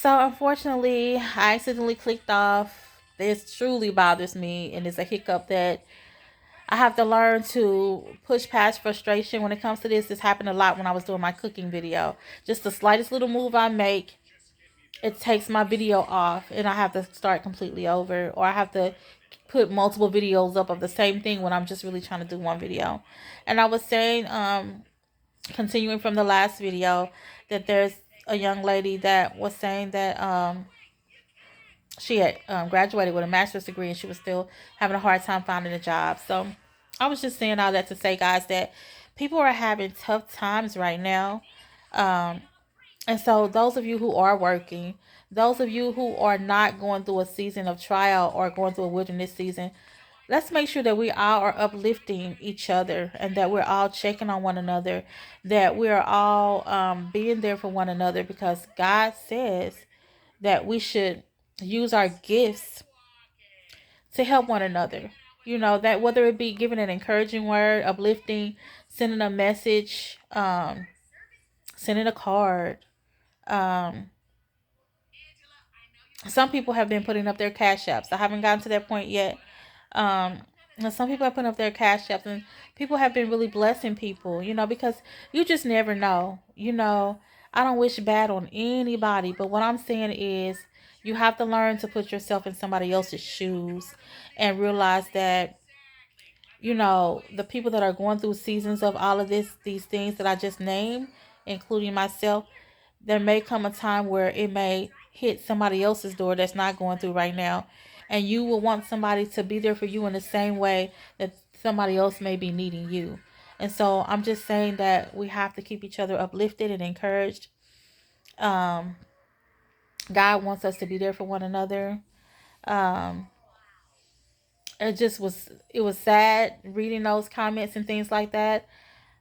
So unfortunately, I accidentally clicked off. This truly bothers me, and it's a hiccup that I have to learn to push past frustration when it comes to this. This happened a lot when I was doing my cooking video. Just the slightest little move I make, it takes my video off, and I have to start completely over, or I have to put multiple videos up of the same thing when I'm just really trying to do one video. And I was saying, continuing from the last video, that there's a young lady that was saying that she had graduated with a master's degree and she was still having a hard time finding a job. So I was just saying all that to say, guys, that people are having tough times right now. Um, and so those of you who are working, those of you who are not going through a season of trial or going through a wilderness season, let's make sure that we all are uplifting each other and that we're all checking on one another, that we're all being there for one another, because God says that we should use our gifts to help one another. You know, that whether it be giving an encouraging word, uplifting, sending a message, sending a card. Um, some people have been putting up their cash apps. I haven't gotten to that point yet. Um, and some people have put up their cash apps, and people have been really blessing people, you know, because you just never know. You know, I don't wish bad on anybody, but what I'm saying is you have to learn to put yourself in somebody else's shoes and realize that, you know, the people that are going through seasons of all of these things that I just named, including myself, there may come a time where it may hit somebody else's door that's not going through right now. And you will want somebody to be there for you in the same way that somebody else may be needing you. And so I'm just saying that we have to keep each other uplifted and encouraged. Um, God wants us to be there for one another. Um, it was sad reading those comments and things like that.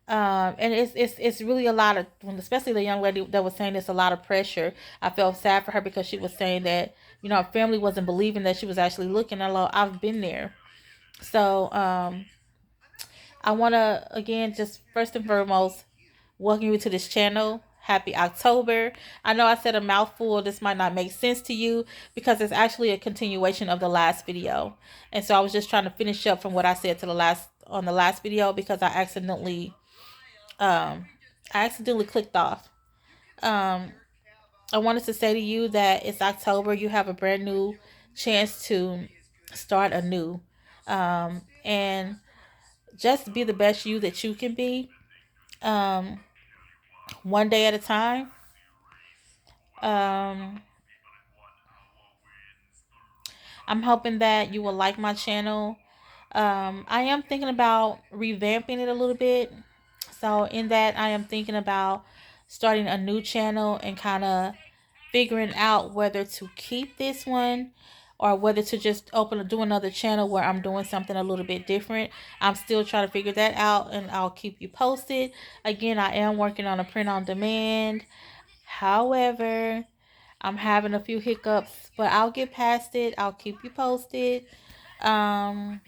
And it's really a lot of, especially the young lady that was saying it's a lot of pressure. I felt sad for her because she was saying that, you know, her family wasn't believing that she was actually looking. I've been there. So I want to again, just first and foremost, welcome you to this channel. Happy October. I know I said a mouthful. This might not make sense to you because it's actually a continuation of the last video. And so I was just trying to finish up from what I said to the last on the last video because um I accidentally clicked off. Um I wanted to say to you that it's October. You have a brand new chance to start anew. And just be the best you that you can be. Um one day at a time. Um I'm hoping that you will like my channel. I am thinking about revamping it a little bit. So in that, I am thinking about starting a new channel and kind of figuring out whether to keep this one or whether to just do another channel where I'm doing something a little bit different. I'm still trying to figure that out, and I'll keep you posted. Again, I am working on a print on demand. However, I'm having a few hiccups, but I'll get past it. I'll keep you posted. Um,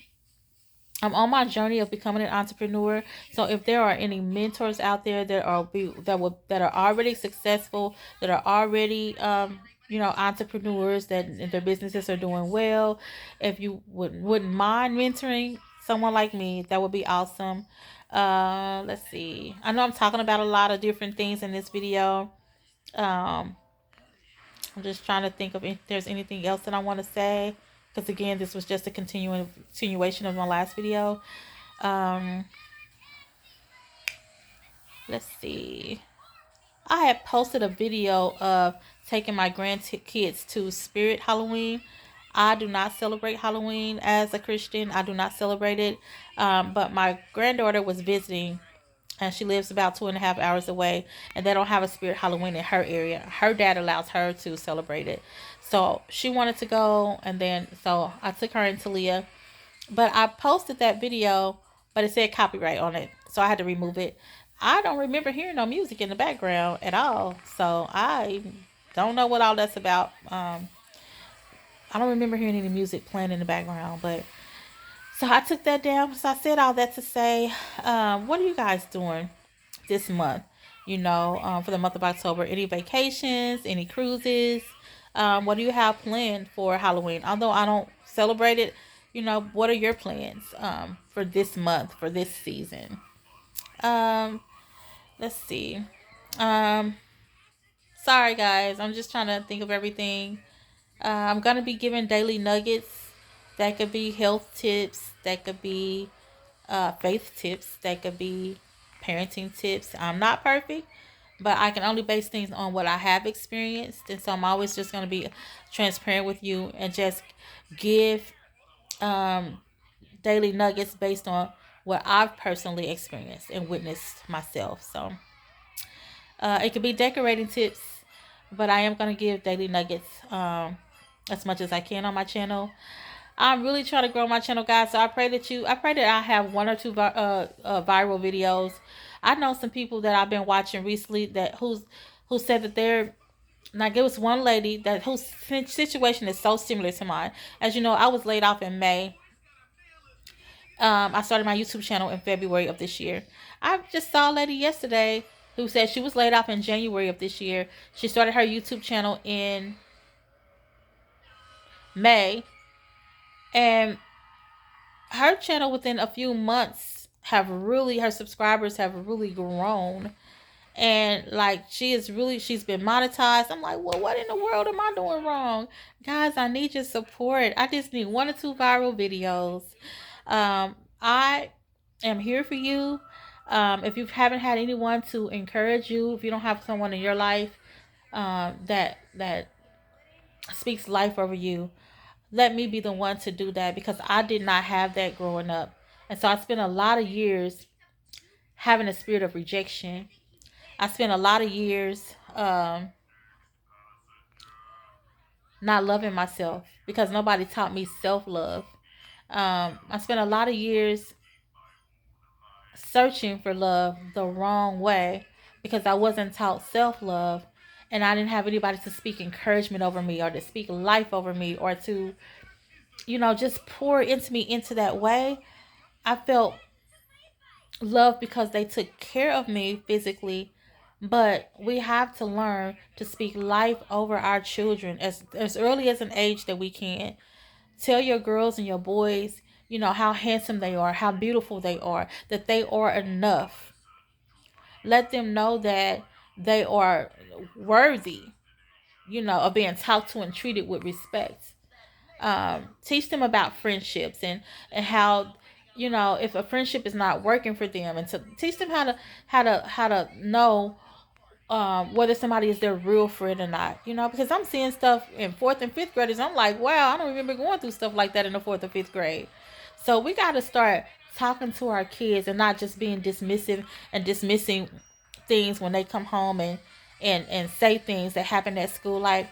I'm on my journey of becoming an entrepreneur. So if there are any mentors out there that are already successful, that are already you know, entrepreneurs that their businesses are doing well, if you wouldn't mind mentoring someone like me, that would be awesome. Let's see. I know I'm talking about a lot of different things in this video. Um, I'm just trying to think of if there's anything else that I want to say. Because again, this was just a continuation of my last video. Um, let's see. I had posted a video of taking my grandkids to Spirit Halloween. I do not celebrate Halloween as a Christian. I do not celebrate it. But my granddaughter was visiting, and she lives about 2.5 hours away, and they don't have a Spirit Halloween in her area. Her dad allows her to celebrate it. So she wanted to go, and then so I took her and Talia. But I posted that video, but it said copyright on it, so I had to remove it. I don't remember hearing no music in the background at all, so I don't know what all that's about. I don't remember hearing any music playing in the background, but so I took that down. So I said all that to say, what are you guys doing this month? for the month of October. Any vacations, any cruises? What do you have planned for Halloween? Although I don't celebrate it, what are your plans for this month, for this season? Um, let's see. Um, Sorry guys, I'm just trying to think of everything. I'm gonna be giving daily nuggets. That could be health tips. That could be faith tips. That could be parenting tips. I'm not perfect, but I can only base things on what I have experienced, and so I'm always just gonna be transparent with you and just give um, daily nuggets based on what I've personally experienced and witnessed myself. So it could be decorating tips, but I am gonna give daily nuggets as much as I can on my channel. I'm really trying to grow my channel, guys. So I pray that I have one or two viral videos. I know some people that I've been watching recently who said that they're like, there was one lady that whose situation is so similar to mine. As you know, I was laid off in May. I started my YouTube channel in February of this year. I just saw a lady yesterday who said she was laid off in January of this year. She started her YouTube channel in May, and her channel within a few months her subscribers have really grown, and like she's been monetized. I'm like, well, what in the world am I doing wrong? Guys, I need your support. I just need one or two viral videos. I am here for you. If you haven't had anyone to encourage you, if you don't have someone in your life that speaks life over you, let me be the one to do that, because I did not have that growing up. And so I spent a lot of years having a spirit of rejection. I spent a lot of years not loving myself because nobody taught me self-love. I spent a lot of years searching for love the wrong way because I wasn't taught self-love, and I didn't have anybody to speak encouragement over me or to speak life over me or to, just pour into me into that way. I felt love because they took care of me physically, but we have to learn to speak life over our children as early as an age that we can. Tell your girls and your boys, how handsome they are, how beautiful they are, that they are enough. Let them know that they are worthy, of being talked to and treated with respect. Teach them about friendships and how, if a friendship is not working for them, and to teach them how to know whether somebody is their real friend or not. Because I'm seeing stuff in fourth and fifth graders. I'm like, wow, I don't remember going through stuff like that in the fourth or fifth grade. So we got to start talking to our kids and not just being dismissive and dismissing things when they come home and say things that happen at school. Like,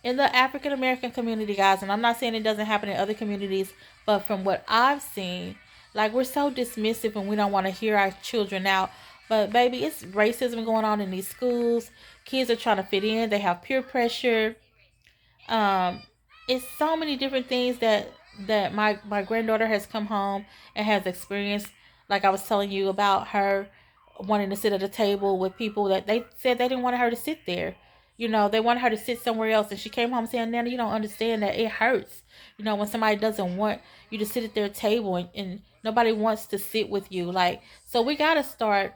in the African American community, guys, and I'm not saying it doesn't happen in other communities, but from what I've seen, like, we're so dismissive and we don't want to hear our children out. But baby, it's racism going on in these schools. Kids are trying to fit in. They have peer pressure. Um, it's so many different things that my granddaughter has come home and has experienced. Like I was telling you about her wanting to sit at a table with people that they said they didn't want her to sit there. They wanted her to sit somewhere else, and she came home saying, "Nana, you don't understand that it hurts. When somebody doesn't want you to sit at their table, and nobody wants to sit with you." Like, so we gotta stop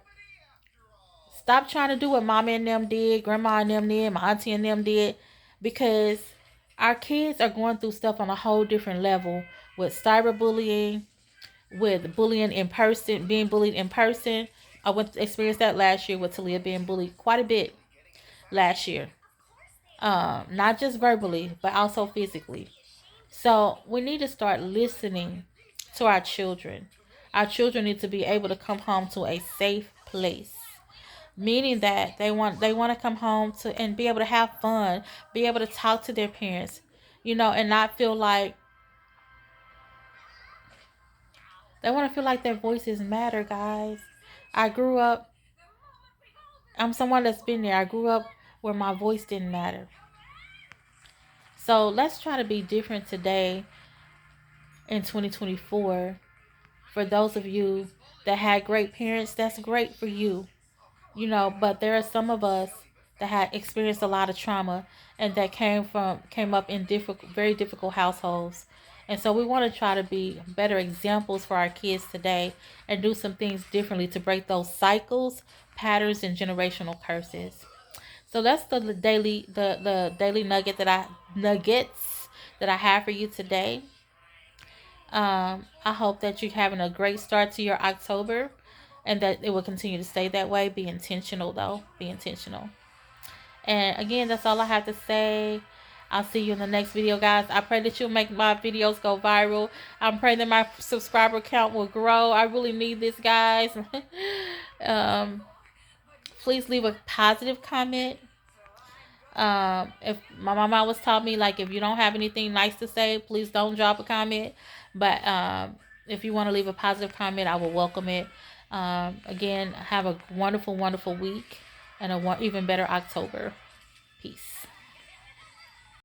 trying to do what mama and them did, grandma and them did, my auntie and them did, because our kids are going through stuff on a whole different level with cyberbullying, with bullying in person, being bullied in person. I went to experience that last year with Talia being bullied quite a bit last year. Not just verbally, but also physically. So we need to start listening to our children. Our children need to be able to come home to a safe place, meaning that they want to come home to and be able to have fun, be able to talk to their parents, and not feel like they want to feel like their voices matter, guys. I grew up. I'm someone that's been there. I grew up where my voice didn't matter. So let's try to be different today in 2024. For those of you that had great parents, that's great for you. But there are some of us that had experienced a lot of trauma and that came up in very difficult households. And so we want to try to be better examples for our kids today and do some things differently to break those cycles, patterns, and generational curses. So that's the daily nuggets that I have for you today. I hope that you're having a great start to your October and that it will continue to stay that way. Be intentional, though. Be intentional. And again, that's all I have to say. I'll see you in the next video, guys. I pray that you'll make my videos go viral. I'm praying that my subscriber count will grow. I really need this, guys. um, please leave a positive comment. If my mama always taught me, like, if you don't have anything nice to say, please don't drop a comment. But if you want to leave a positive comment, I will welcome it. Again, have a wonderful, wonderful week and even better October. Peace.